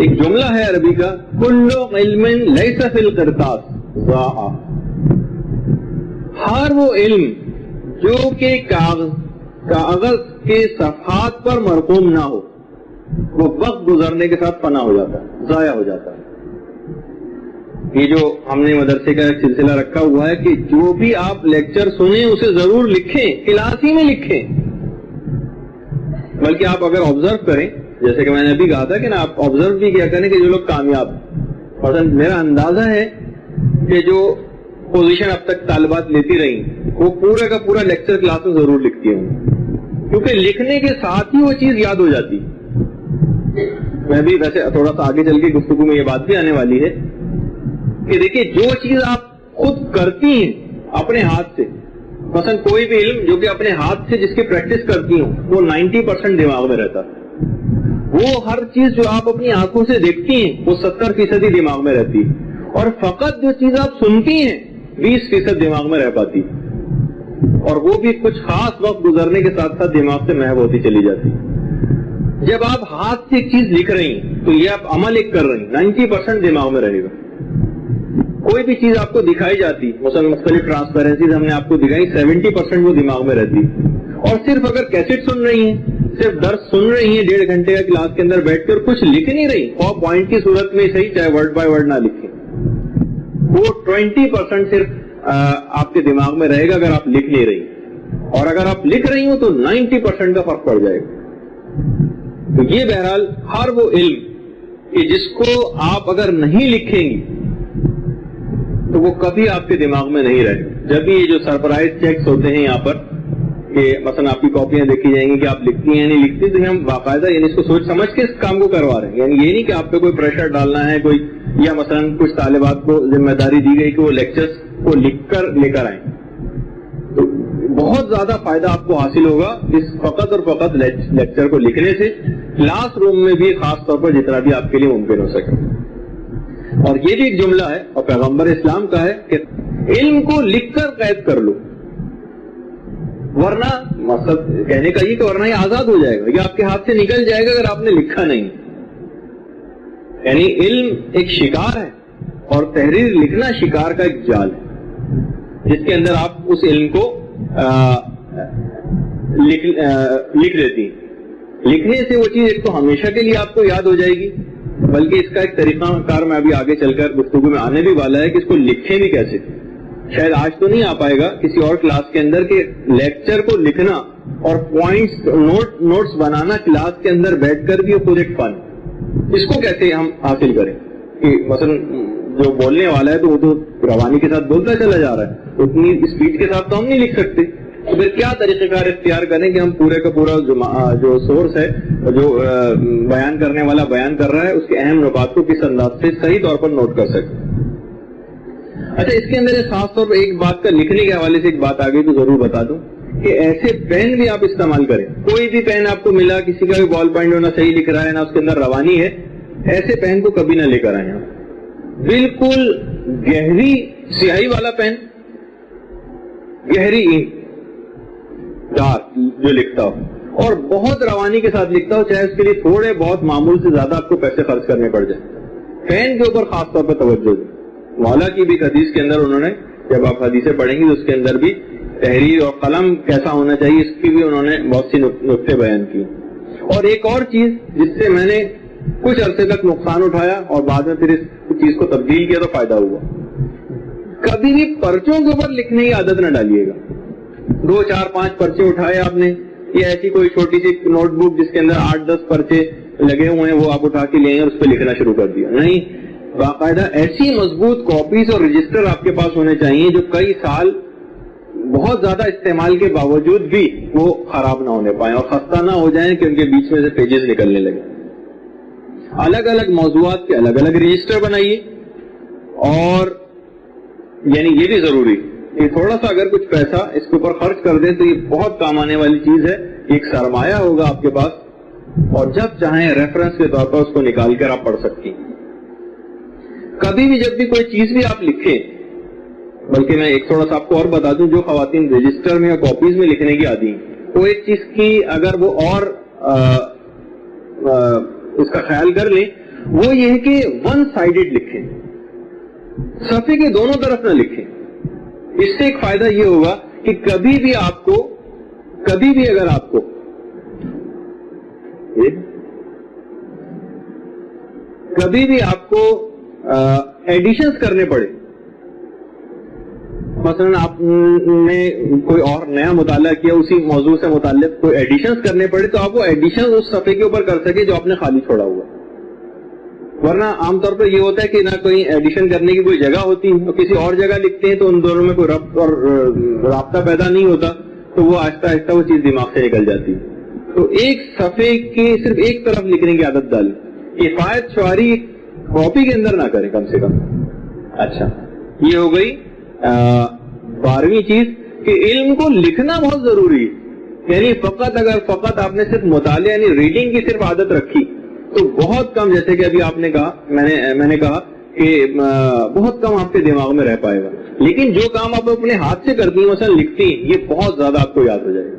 ایک جملہ ہے عربی کا، کل علم لیس فی القرطاس ضاع، ہر وہ علم جو کہ کاغذ کے صفحات پر مرقوم نہ ہو وہ وقت گزرنے کے ساتھ فنا ہو جاتا ہے، ضائع ہو جاتا ہے. یہ جو ہم نے مدرسے کا ایک سلسلہ رکھا ہوا ہے کہ جو بھی آپ لیکچر سنیں اسے ضرور لکھیں، کلاس ہی میں لکھیں. بلکہ آپ اگر آبزرو کریں، جیسے کہ میں نے ابھی کہا تھا کہ نا آپ آبزرو بھی کیا کریں کہ جو لوگ کامیاب ہیں، مثلا میرا اندازہ ہے کہ جو پوزیشن اب تک طالبات لیتی رہی وہ پورا کا پورا لیکچر کلاس میں ضرور لکھتی ہوں، کیونکہ لکھنے کے ساتھ ہی وہ چیز یاد ہو جاتی. میں بھی ویسے تھوڑا سا آگے چل کے گفتگو میں یہ بات بھی آنے والی ہے کہ دیکھیے جو چیز آپ خود کرتی ہیں اپنے ہاتھ سے، مثلا کوئی بھی علم جو کہ اپنے ہاتھ سے جس کی پریکٹس کرتی ہوں وہ 90% دماغ میں رہتا ہے. وہ ہر چیز جو آپ اپنی آنکھوں سے دیکھتی ہیں وہ 70% ہی دماغ میں رہتی ہے، اور فقط جو چیز آپ سنتی ہیں 20% دماغ میں رہ پاتی، اور وہ بھی کچھ خاص وقت گزرنے کے ساتھ ساتھ دماغ سے محو ہوتی چلی جاتی. جب آپ ہاتھ سے ایک چیز لکھ رہی ہیں تو یہ آپ عمل ایک کر رہی ہیں، 90% دماغ میں رہے گا. کوئی بھی چیز آپ کو دکھائی جاتی، مثلا مختلف ٹرانسپیرنسیز ہم نے آپ کو دکھائی، 70% وہ دماغ میں رہتی. اور صرف اگر کیسٹ سن رہی ہیں، صرف درس سن رہی ہیں 1.5 گھنٹے کا کلاس کے اندر بیٹھ کر، کچھ لکھ نہیں رہی، اور پوائنٹ کی صورت میں صحیح چاہے ورڈ بائی ورڈ نہ لکھیں، وہ 20% صرف آپ کے دماغ میں رہے گا اگر آپ لکھ نہیں رہی. اور اگر آپ لکھ رہی ہوں تو 90% کا فرق پڑ جائے گا. تو یہ بہرحال ہر وہ علم کہ جس کو آپ اگر نہیں لکھیں گی تو وہ کبھی آپ کے دماغ میں نہیں رہے. جب بھی یہ جو سرپرائز چیکس ہوتے ہیں یہاں پر کہ مثلا آپ کی کاپیاں دیکھی جائیں گی کہ آپ لکھتی ہیں نہیں لکھتی، تو ہم باقاعدہ یعنی اس کو سوچ سمجھ کے اس کام کو کروا رہے ہیں. یعنی یہ نہیں کہ آپ پہ کوئی پریشر ڈالنا ہے کوئی، یا مثلا کچھ طالبات کو ذمہ داری دی گئی کہ وہ لیکچرز کو لکھ کر لے کر آئیں. تو بہت زیادہ فائدہ آپ کو حاصل ہوگا اس فقط اور فقط لیکچر کو لکھنے سے، کلاس روم میں بھی خاص طور پر جتنا بھی آپ کے لیے ممکن ہو سکے. اور یہ بھی ایک جملہ ہے اور پیغمبر اسلام کا ہے کہ علم کو لکھ کر قید کر لو، ورنہ مقصد کہنے کا یہ کہ ورنہ یہ آزاد ہو جائے گا، یہ آپ کے ہاتھ سے نکل جائے گا اگر آپ نے لکھا نہیں. یعنی علم ایک شکار ہے اور تحریر لکھنا شکار کا ایک جال ہے جس کے اندر آپ اس علم کو لکھ دیتی. لکھنے سے وہ چیز ایک تو ہمیشہ کے لیے آپ کو یاد ہو جائے گی، بلکہ اس کا ایک طریقہ کار میں ابھی آگے چل کر گفتگو میں آنے بھی والا ہے کہ اس کو لکھیں بھی کیسے. شاید آج تو نہیں آ پائے گا کسی اور کلاس کے اندر کہ لیکچر کو لکھنا اور پوائنٹس نوٹس بنانا کلاس کے اندر بیٹھ کر بھی خود ایک فن. اس کو کیسے ہم حاصل کریں کہ مثلا جو بولنے والا ہے تو وہ تو روانی کے ساتھ بولتا چلا جا رہا ہے، اتنی اسپیڈ کے ساتھ تو ہم نہیں لکھ سکتے. تو پھر کیا طریقہ کار اختیار کریں کہ ہم پورے کا پورا جو سورس ہے جو بیان کرنے والا بیان کر رہا ہے اس کے اہم نکات کو کس انداز سے صحیح طور پر نوٹ کر سکیں. اچھا، اس کے اندر خاص طور پر ایک بات کا لکھنے کے حوالے سے ایک بات آگے تو ضرور بتا دوں کہ ایسے پین بھی آپ استعمال کریں. کوئی بھی پین آپ کو ملا، کسی کا بھی بال پوائنٹ ہونا صحیح لکھ رہا ہے نا اس کے اندر روانی ہے، ایسے پین کو کبھی نہ لے کر آئیں. بالکل گہری سیاہی والا پین، گہری انک ڈارک جو لکھتا ہو اور بہت روانی کے ساتھ لکھتا ہو، چاہے اس کے لیے تھوڑے بہت معمول سے زیادہ آپ کو پیسے خرچ کرنے پڑ جائیں. پین کے اوپر خاص طور پر توجہ دیں. مولا کی بھی حدیث کے اندر انہوں نے، جب آپ حدیثیں پڑھیں گی تو اس کے اندر بھی تحریر اور قلم کیسا ہونا چاہیے اس کی بھی انہوں نے بہت سی نقطے بیان کی. اور ایک اور چیز جس سے میں نے کچھ عرصے تک نقصان اٹھایا اور بعد میں پھر اس چیز کو تبدیل کیا تو فائدہ ہوا، کبھی بھی پرچوں کے اوپر لکھنے کی عادت نہ ڈالیے گا. 2 4 5 پرچے اٹھائے آپ نے، یہ ایسی کوئی چھوٹی سی نوٹ بک جس کے اندر 8 10 پرچے لگے ہوئے ہیں وہ آپ اٹھا کے لے اور اس پہ لکھنا شروع کر دیا. نہیں، باقاعدہ ایسی مضبوط کاپیز اور رجسٹر آپ کے پاس ہونے چاہیے جو کئی سال بہت زیادہ استعمال کے باوجود بھی وہ خراب نہ ہونے پائیں اور خستہ نہ ہو جائیں کہ ان کے بیچ میں سے پیجز نکلنے لگے. الگ الگ موضوعات کے الگ الگ رجسٹر بنائیے. اور یعنی یہ بھی ضروری کہ تھوڑا سا اگر کچھ پیسہ اس کے اوپر خرچ کر دیں تو یہ بہت کام آنے والی چیز ہے. ایک سرمایہ ہوگا آپ کے پاس اور جب چاہیں ریفرنس کے طور پر اس کو نکال کر آپ پڑھ سکتی. کبھی بھی جب بھی کوئی چیز بھی آپ لکھیں، بلکہ میں ایک تھوڑا سا آپ کو اور بتا دوں، جو خواتین رجسٹر میں یا کاپیز میں لکھنے کی عادی ہیں وہ ایک چیز کی اگر وہ اور اس کا خیال کر لیں وہ یہ ہے کہ ون سائڈڈ لکھیں, صفحے کے دونوں طرف نہ لکھیں. اس سے ایک فائدہ یہ ہوگا کہ کبھی بھی اگر آپ کو ایڈیشنز کرنے پڑے, مثلا آپ نے کوئی اور نیا مطالعہ کیا, اسی موضوع سے متعلق کوئی ایڈیشنز کرنے پڑے, تو آپ وہ ایڈیشنز اس صفحے کے اوپر کر سکے جو آپ نے خالی چھوڑا ہوا. ورنہ عام طور پر یہ ہوتا ہے کہ نہ کوئی ایڈیشن کرنے کی کوئی جگہ ہوتی ہے, کسی اور جگہ لکھتے ہیں تو ان دونوں میں کوئی ربط اور رابطہ پیدا نہیں ہوتا, تو وہ آہستہ آہستہ وہ چیز دماغ سے نکل جاتی. تو ایک صفحے کے صرف ایک طرف لکھنے کی عادت ڈالیں. کفایت شعاری کاپی کے اندر نہ کریں کم سے کم. اچھا, یہ ہو گئی 12ویں چیز کہ علم کو لکھنا بہت ضروری ہے. یعنی فقط آپ نے صرف مطالعہ یعنی ریڈنگ کی صرف عادت رکھی تو بہت کم, جیسے کہ ابھی آپ نے کہا, میں نے کہا کہ بہت کم آپ کے دماغ میں رہ پائے گا. لیکن جو کام آپ اپنے ہاتھ سے کرتی ہیں, مثلا لکھتی ہیں, یہ بہت زیادہ آپ کو یاد ہو جائے گا.